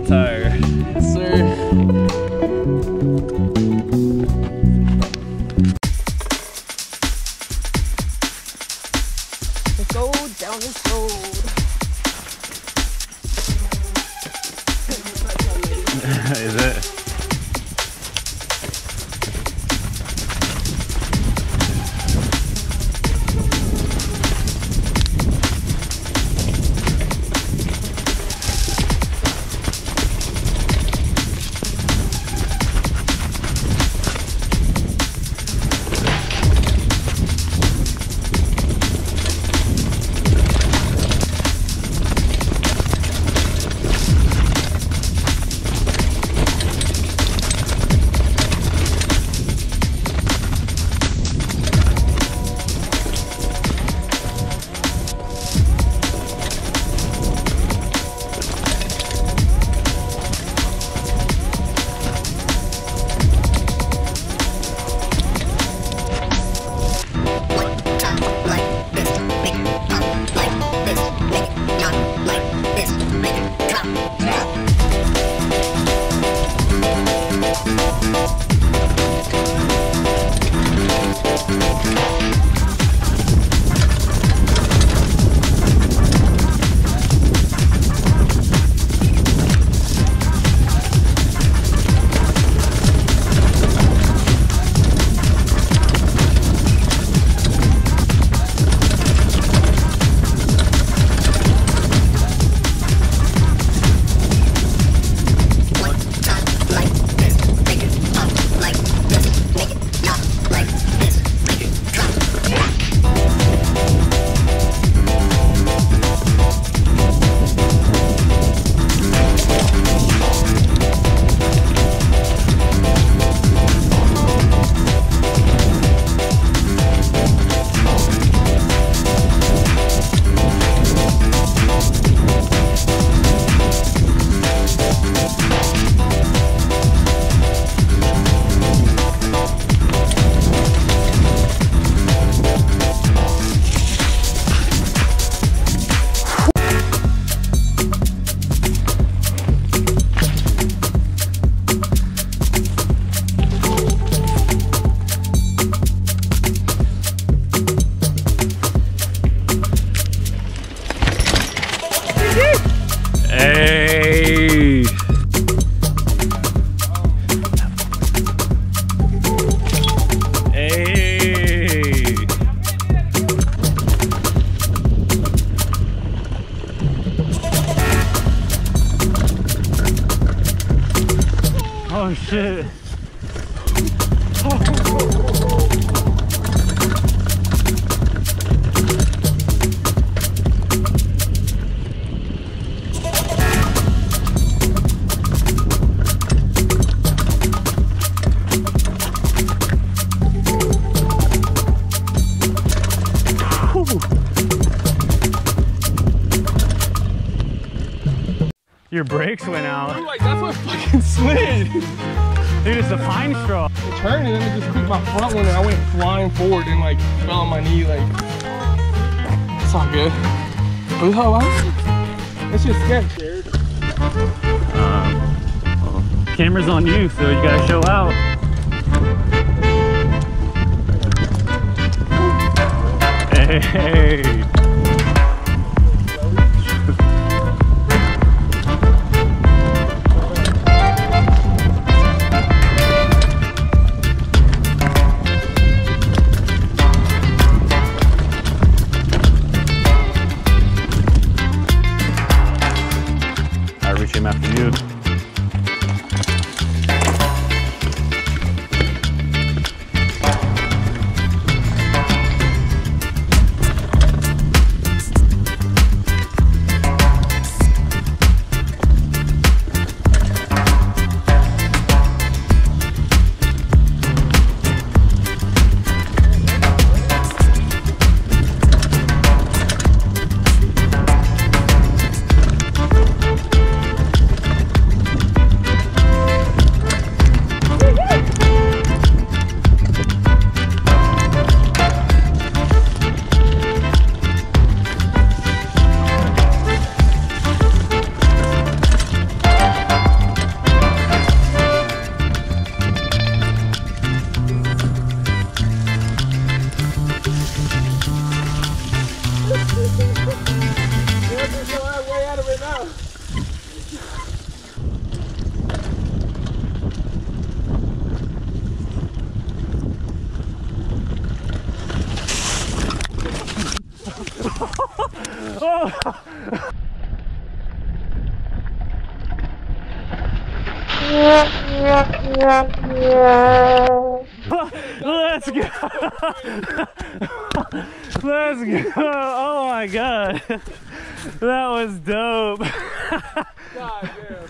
Tire. Yes, sir. Let's go down this road. Is it? Hey! Hey! Oh shit! Your brakes went out. Like, that's what fucking slid. Dude, it's a pine straw. It turned and then it just clipped my front one and I went flying forward and like fell on my knee. Like, it's all good. But how long? It's just sketch, Jared. Camera's on you, so you gotta show out. Hey! After you. Oh. Let's go. Let's go. Oh my god. That was dope. God damn.